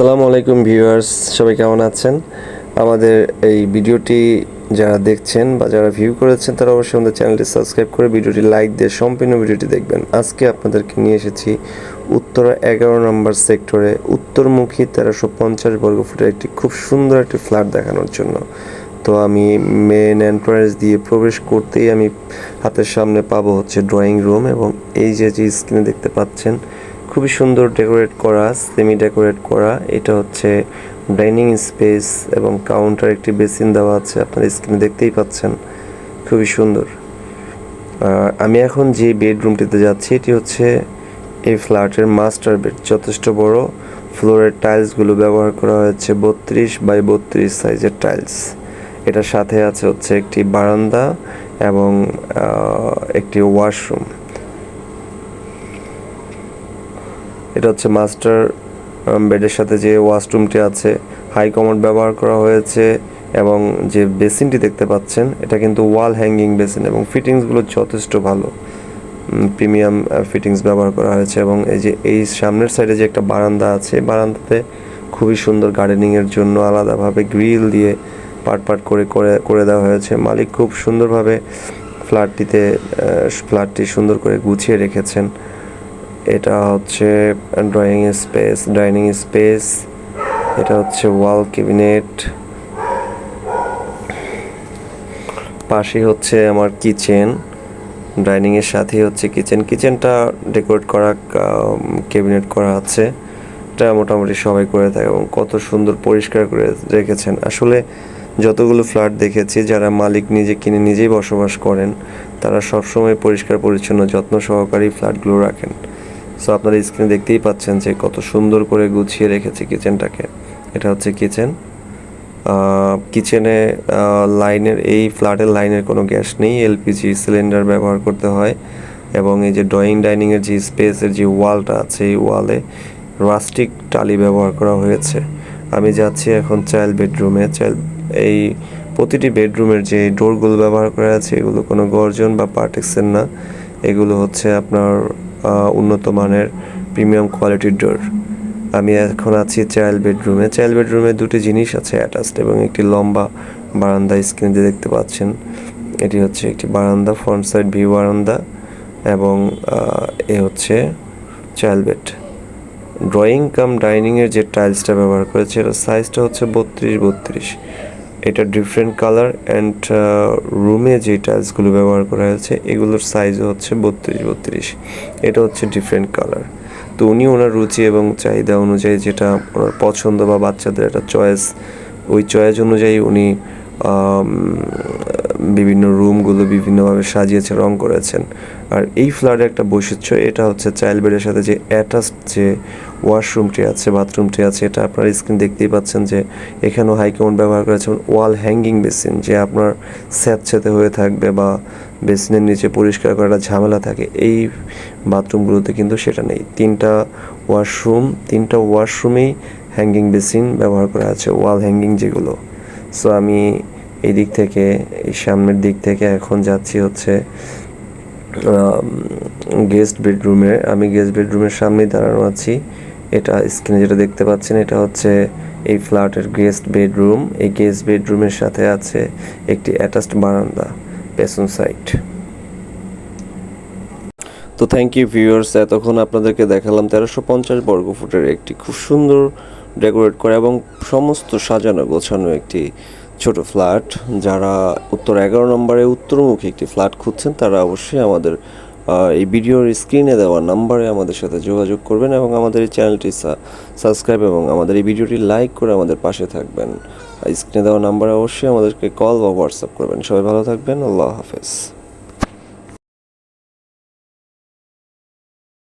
আসসালামু আলাইকুম ভিউয়ার্স, সবাই কেমন আছেন? আমাদের এই ভিডিওটি যারা দেখছেন বা যারা ভিউ করেছেন তারা অবশ্যই আমাদের চ্যানেলটি সাবস্ক্রাইব করে ভিডিওটি লাইক দিয়ে সম্পূর্ণ ভিডিওটি দেখবেন। আজকে আপনাদেরকে নিয়ে এসেছি উত্তরা 11 নম্বর সেক্টরে উত্তরমুখী 1350 বর্গফুটের একটি খুব সুন্দর একটি ফ্ল্যাট দেখানোর জন্য। তো আমি মেন এন্ট্রান্স দিয়ে প্রবেশ করতেই আমি হাতের সামনে পাবো হচ্ছে ড্রয়িং রুম, এবং এই যে স্ক্রিনে দেখতে পাচ্ছেন খুবই সুন্দর ডেকোরেট করা, সেমি ডেকোরেট করা। এটা হচ্ছে ডাইনিং স্পেস এবং কাউন্টার, একটি বেসিন দেওয়া আছে, আপনারা স্ক্রিনে দেখতেই পাচ্ছেন, খুবই সুন্দর। আমি এখন যে বেডরুমটিতে যাচ্ছি এটি হচ্ছে এই ফ্ল্যাটের মাস্টার বেড। যথেষ্ট বড়, ফ্লোরের টাইলসগুলো ব্যবহার করা হয়েছে 32x32 সাইজের টাইলস। এটার সাথে আছে হচ্ছে একটি বারান্দা এবং একটি ওয়াশরুম। এটা হচ্ছে মাস্টার বেডের সাথে যে ওয়াশরুমটি আছে, হাই কমোড ব্যবহার করা হয়েছে, এবং যে বেসিনটি দেখতে পাচ্ছেন এটা কিন্তু ওয়াল হ্যাঙ্গিং বেসিন, এবং ফিটিংসগুলো যথেষ্ট ভালো, প্রিমিয়াম ফিটিংস ব্যবহার করা হয়েছে। এবং এই সামনের সাইডে যে একটা বারান্দা আছে, বারান্দাতে খুবই সুন্দর গার্ডেনিংয়ের জন্য আলাদাভাবে গ্রিল দিয়ে পাট করে করে দেওয়া হয়েছে। মালিক খুব সুন্দরভাবে ফ্ল্যাটটি সুন্দর করে গুছিয়ে রেখেছেন। এটা হচ্ছে ডাইনিং স্পেস, এটা হচ্ছে ওয়াল ক্যাবিনেট, পাশে হচ্ছে আমার কিচেন, ডাইনিংয়ের সাথে হচ্ছে কিচেনটা ডেকোরেট করা, ক্যাবিনেট করা আছে। এটা মোটামুটি সবাই করে থাকে এবং কত সুন্দর পরিষ্কার করে রেখেছেন। আসলে যতগুলো ফ্ল্যাট দেখেছি, যারা মালিক নিজে কিনে নিজেই বসবাস করেন, তারা সবসময় পরিষ্কার পরিচ্ছন্ন যত্ন সহকারে ফ্ল্যাটগুলো রাখেন। সো আপনারা স্ক্রিনে দেখতেই পাচ্ছেন যে কত সুন্দর করে গুছিয়ে রেখেছে কিচেনটাকে। এটা হচ্ছে কিচেনে এই ফ্ল্যাটের লাইনের কোনো গ্যাস নেই, এলপিজি সিলিন্ডার ব্যবহার করতে হয়। এবং এই যে ডাইনিংয়ের যে স্পেসের যে ওয়ালটা আছে, এই ওয়ালে রাস্টিক টালি ব্যবহার করা হয়েছে। আমি যাচ্ছি এখন চাইল্ড বেডরুমে। এই প্রতিটি বেডরুমের যে ডোরগুলো ব্যবহার করা আছে, এগুলো কোনো গর্জন বা পার্টেক্সের না, এগুলো হচ্ছে আপনার উন্নত মানের প্রিমিয়াম কোয়ালিটির ডোর। আমি এখন আছি চাইল্ড বেডরুমে দুটি জিনিস আছে অ্যাটাচড, এবং একটি লম্বা বারান্দা স্ক্রিনে দেখতে পাচ্ছেন। এটি হচ্ছে একটি বারান্দা, ফ্রন্ট সাইড ভিউ বারান্দা, এবং এ হচ্ছে চাইল্ড বেড। ড্রয়িং কাম ডাইনিংয়ের যে টাইলসটা ব্যবহার করেছে, এটার সাইজটা হচ্ছে 32x32। এটা ডিফারেন্ট কালার, অ্যান্ড রুমে যে টাইলসগুলো ব্যবহার করা হয়েছে এগুলোর সাইজও হচ্ছে 32x32। এটা হচ্ছে ডিফারেন্ট কালার। তো উনি ওনার রুচি এবং চাহিদা অনুযায়ী, যেটা ওনার পছন্দ বা বাচ্চাদের একটা চয়েস, ওই চয়েস অনুযায়ী উনি বিভিন্ন রুমগুলো বিভিন্নভাবে সাজিয়েছে, রং করেছেন। আর এই ফ্ল্যাটের একটা বৈশিষ্ট্য, এটা হচ্ছে চাইল্ড বেডের সাথে যে অ্যাটাচড যে ওয়াশরুমটি আছে, বাথরুমটি আছে, এটা আপনার স্ক্রিন দেখতেই পাচ্ছেন যে এখানেও হাই কমোড ব্যবহার করেছেন। ওয়াল হ্যাঙ্গিং বেসিন, যে আপনার স্যাঁতসেঁতে হয়ে থাকবে বা বেসিনের নিচে পরিষ্কার করাটা ঝামেলা থাকে, এই বাথরুমগুলোতে কিন্তু সেটা নেই। তিনটা ওয়াশরুমেই হ্যাঙ্গিং বেসিন ব্যবহার করা আছে, ওয়াল হ্যাঙ্গিং যেগুলো। সো আমি এই সামনের দিক থেকে এখন যাচ্ছি হচ্ছে গেস্ট বেডরুমে। আমি গেস্ট বেডরুমের সামনেই দাঁড়ানো আছি। এটা স্ক্রিনে যেটা দেখতে পাচ্ছেন, এটা হচ্ছে এই ফ্ল্যাটের গেস্ট বেডরুম। এই গেস্ট বেডরুমের সাথে আছে একটি অ্যাটাচড বারান্দা পেছন সাইড। তো থ্যাংক ইউ ভিউয়ার্স, এতক্ষণ আপনাদেরকে দেখালাম 1350 বর্গফুটের একটি খুব সুন্দর ডেকোরেট করা এবং সমস্ত সাজানো গোছানো একটি ছোট ফ্ল্যাট। যারা উত্তর 11 নম্বরে উত্তরমুখী একটি ফ্ল্যাট খুঁজছেন, তারা অবশ্যই আমাদের এই ভিডিওর স্ক্রিনে দেওয়া নাম্বারে আমাদের সাথে যোগাযোগ করবেন, এবং আমাদের এই চ্যানেলটি সাবস্ক্রাইব এবং আমাদের এই ভিডিওটি লাইক করে আমাদের পাশে থাকবেন। স্ক্রিনে দেওয়া নাম্বারে অবশ্যই আমাদেরকে কল বা হোয়াটসঅ্যাপ করবেন। সবাই ভালো থাকবেন, আল্লাহ হাফেজ।